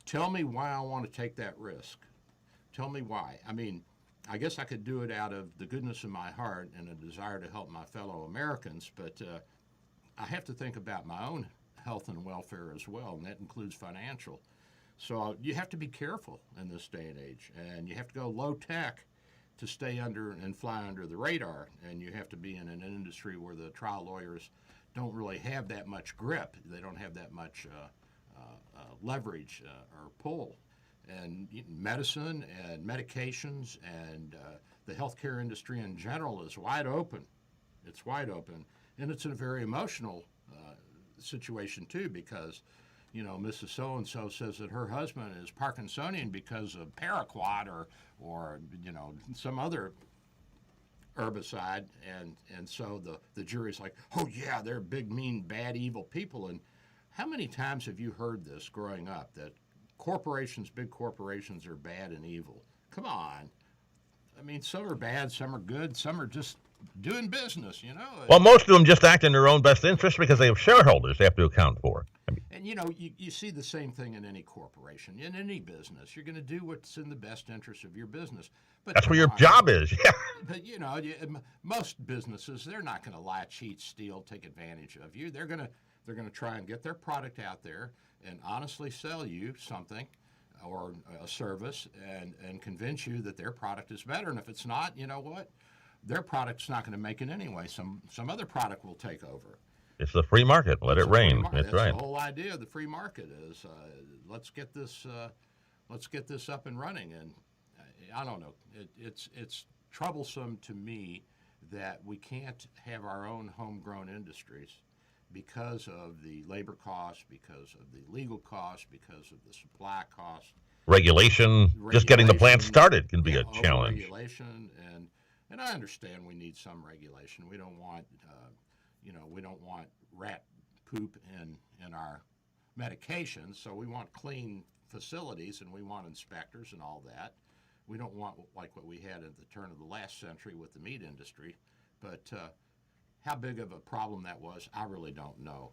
tell me why I want to take that risk. Tell me why. I guess I could do it out of the goodness of my heart and a desire to help my fellow Americans, but I have to think about my own health and welfare as well, and that includes financial. So you have to be careful in this day and age, and you have to go low tech to stay under and fly under the radar, and you have to be in an industry where the trial lawyers don't really have that much grip. They don't have that much leverage or pull. And medicine and medications and the healthcare industry in general is wide open. It's wide open. And it's a very emotional situation, too, because, Mrs. So-and-so says that her husband is Parkinsonian because of paraquat or some other herbicide. And so the jury's like, oh, yeah, they're big, mean, bad, evil people. And how many times have you heard this growing up, that big corporations are bad and evil? Come on. Some are bad, some are good, some are just doing business,
Well, most of them just act in their own best interest because they have shareholders they have to account for.
And, you see the same thing in any corporation, in any business. You're going to do what's in the best interest of your business. But
That's where your job is. Yeah.
But, most businesses, they're not going to lie, cheat, steal, take advantage of you. They're going to try and get their product out there and honestly sell you something or a service and convince you that their product is better. And if it's not, you know what? Their product's not going to make it anyway. Some other product will take over.
It's the free market. Let it rain. That's right.
The whole idea of the free market is let's get this up and running. And I don't know. It's troublesome to me that we can't have our own homegrown industries because of the labor costs, because of the legal costs, because of the supply costs.
Regulation, just getting the plant started can be a challenge.
Regulation, and I understand we need some regulation. We don't want, we don't want rat poop in our medications, so we want clean facilities and we want inspectors and all that. We don't want like what we had at the turn of the last century with the meat industry, but how big of a problem that was, I really don't know.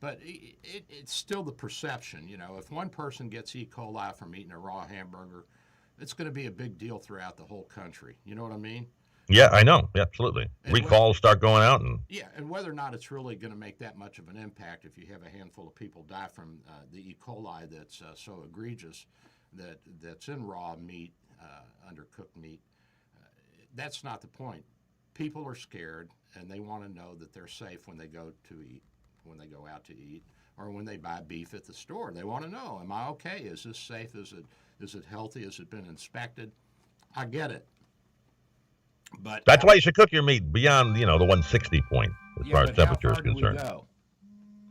But it's still the perception. If one person gets E. coli from eating a raw hamburger, it's going to be a big deal throughout the whole country. You know what I mean?
Yeah, I know. Yeah, absolutely.
And
recalls start going out.
And whether or not it's really going to make that much of an impact if you have a handful of people die from the E. coli that's so egregious that's in raw meat, undercooked meat, that's not the point. People are scared, and they want to know that they're safe when they go out to eat, or when they buy beef at the store. They want to know, am I okay? Is this safe? Is it healthy? Has it been inspected? I get it. But
that's why you should cook your meat beyond, the 160 point as far as temperature is concerned.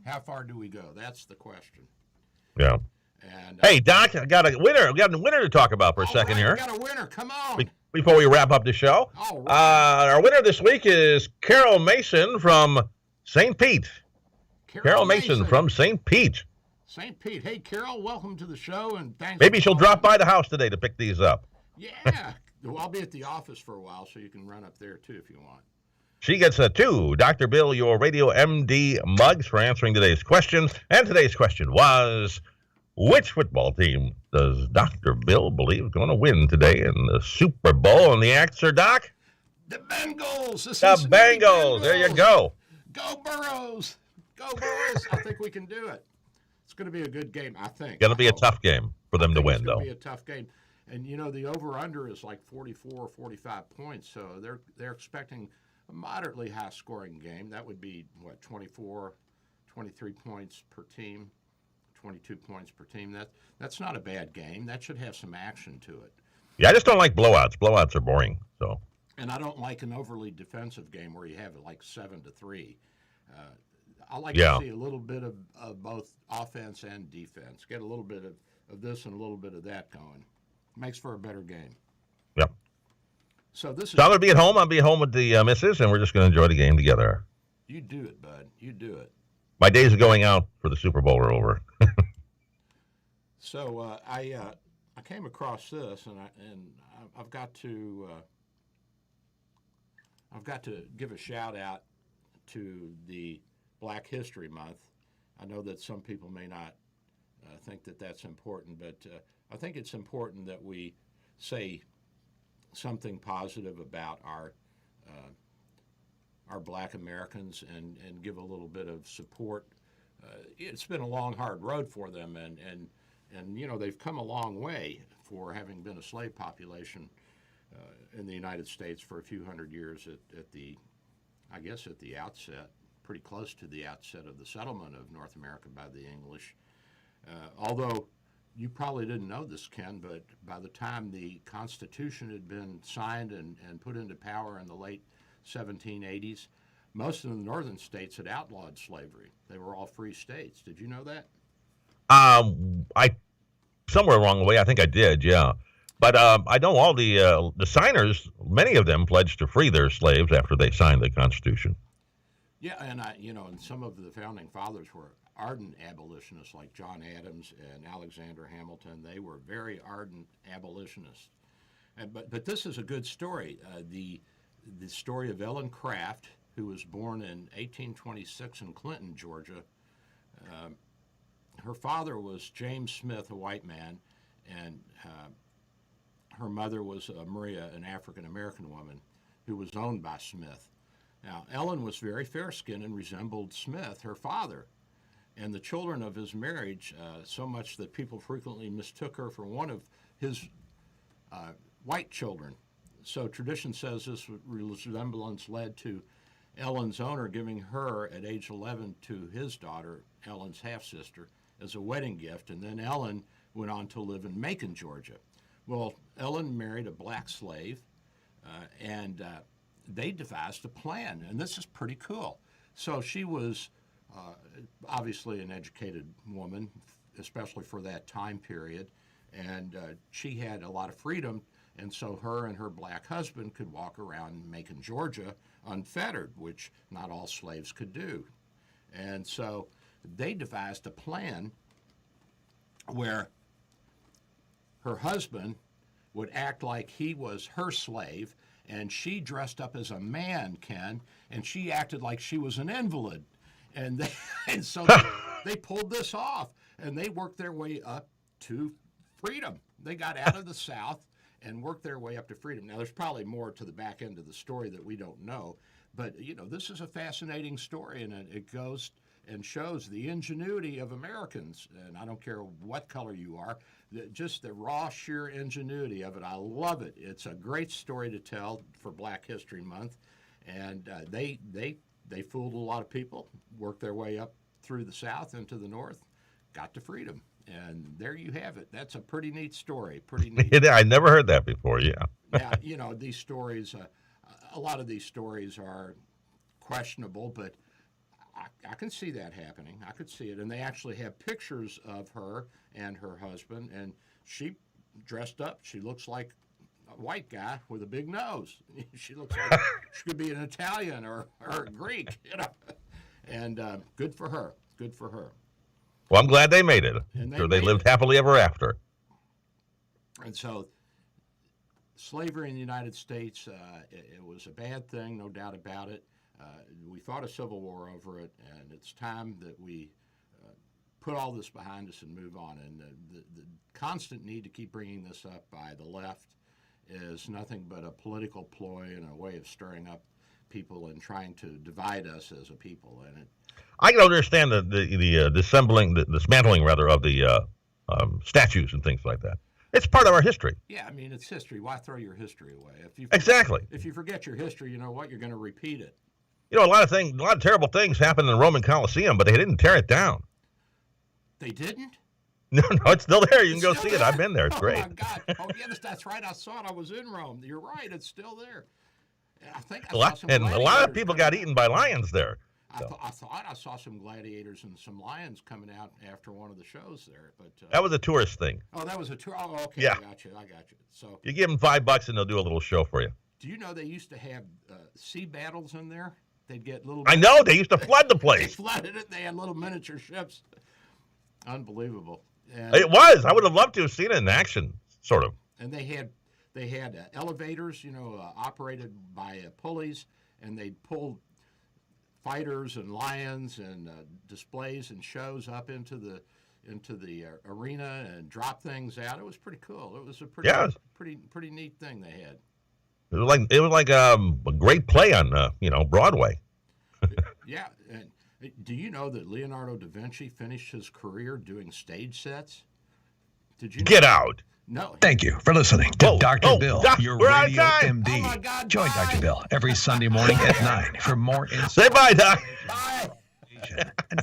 How far do we go? That's the question.
Yeah.
And,
hey, Doc, I got a winner. We got a winner to talk about for a second here.
We got a winner. Come on.
Before we wrap up the show.
All right.
Our winner this week is Carol Mason from St. Pete. Carol Mason from St. Pete.
St. Pete. Hey, Carol, welcome to the show, and thanks.
Maybe she'll drop by the house today to pick these up.
Yeah. Well, I'll be at the office for a while, so you can run up there, too, if you want.
She gets 2 Dr. Bill, your Radio MD mugs for answering today's questions. And today's question was, which football team does Dr. Bill believe is going to win today in the Super Bowl? And the answer, Doc?
The Bengals.
The Bengals. There you go.
Go Burrows. Go Burrows. I think we can do it. It's going to be a good game, I think.
Going to be a tough game for them to win, though.
It's going to be a tough game. And, the over-under is like 44 or 45 points, so they're expecting a moderately high-scoring game. That would be, 24, 23 points per team, 22 points per team. That's not a bad game. That should have some action to it.
Yeah, I just don't like blowouts. Blowouts are boring, so.
And I don't like an overly defensive game where you have it like 7-3. I like
to
see a little bit of both offense and defense. Get a little bit of this and a little bit of that going. Makes for a better game.
Yep.
So I'm
going to be at home. I'll be home with the missus, and we're just going to enjoy the game together.
You do it, bud. You do it.
My days of going out for the Super Bowl are over.
So I came across this, and I've got to give a shout out to the Black History Month. I know that some people may not think that that's important, but I think it's important that we say something positive about our Black Americans and give a little bit of support. It's been a long, hard road for them, and they've come a long way for having been a slave population in the United States for a few hundred years at the outset, pretty close to the outset of the settlement of North America by the English. Although you probably didn't know this, Ken, but by the time the Constitution had been signed and put into power in the late 1780s, most of the northern states had outlawed slavery. They were all free states. Did you know that?
Somewhere along the way, I think I did, yeah. But I know all the signers, many of them pledged to free their slaves after they signed the Constitution.
Yeah, and and some of the founding fathers were ardent abolitionists, like John Adams and Alexander Hamilton. They were very ardent abolitionists. But this is a good story. the story of Ellen Craft, who was born in 1826 in Clinton, Georgia. Her father was James Smith, a white man, and her mother was Maria, an African-American woman who was owned by Smith. Now, Ellen was very fair-skinned and resembled Smith, her father, and the children of his marriage, so much that people frequently mistook her for one of his white children. So tradition says this resemblance led to Ellen's owner giving her, at age 11, to his daughter, Ellen's half-sister, as a wedding gift, and then Ellen went on to live in Macon, Georgia. Well, Ellen married a black slave, and they devised a plan, and this is pretty cool. So she was obviously an educated woman, especially for that time period, and she had a lot of freedom, and so her and her black husband could walk around Macon, Georgia, unfettered, which not all slaves could do. And so they devised a plan where her husband would act like he was her slave, and she dressed up as a man, Ken, and she acted like she was an invalid. And so they pulled this off, and they worked their way up to freedom. They got out of the South and worked their way up to freedom. Now, there's probably more to the back end of the story that we don't know, but, this is a fascinating story, and it goes and shows the ingenuity of Americans, and I don't care what color you are, just the raw, sheer ingenuity of it. I love it. It's a great story to tell for Black History Month, and they fooled a lot of people, worked their way up through the South into the North, got to freedom, and there you have it. That's a pretty neat story. Pretty neat.
I never heard that before. Yeah.
Yeah, these stories, a lot of these stories are questionable, but I can see that happening. I could see it. And they actually have pictures of her and her husband, and she dressed up. She looks like a white guy with a big nose. She looks like she could be an Italian or a Greek, And good for her. Good for her.
Well, I'm glad they made it. They lived happily ever after.
And so slavery in the United States, it was a bad thing, no doubt about it. We fought a civil war over it, and it's time that we put all this behind us and move on. And the constant need to keep bringing this up by the left is nothing but a political ploy and a way of stirring up people and trying to divide us as a people. And
I can understand the dismantling of the statues and things like that. It's part of our history.
Yeah, I mean, it's history. Why throw your history away?
Exactly.
If you forget your history, you know what? You're going to repeat it.
A lot of terrible things happened in the Roman Colosseum, but they didn't tear it down.
They didn't?
No, it's still there. You can go see it. I've been there. It's great.
Oh, my God. Oh, yes, that's right. I saw it. I was in Rome. You're right. It's still there. I think I saw some gladiators.
A lot of people got eaten by lions there.
So. I thought I saw some gladiators and some lions coming out after one of the shows there. But
that was a tourist thing.
Oh, that was a tour. Oh, okay.
Yeah.
I got you. So
you give them $5 and they'll do a little show for you.
Do you know they used to have sea battles in there? They'd get little.
I know. They used to flood the place.
They flooded it. They had little miniature ships. Unbelievable. And
it was. I would have loved to have seen it in action, sort of.
And they had elevators, operated by pulleys, and they'd pull fighters and lions and displays and shows up into the arena and drop things out. It was pretty cool. It was a pretty neat thing they had.
It was like a great play on Broadway.
Yeah. And do you know that Leonardo da Vinci finished his career doing stage sets? Did you know?
Get out.
No.
Thank you for listening to Dr. Bill, your
we're out of
radio
time.
MD.
Oh my God,
Join
bye.
Dr. Bill every Sunday morning at 9 for more insight.
Say bye, Doc.
Bye.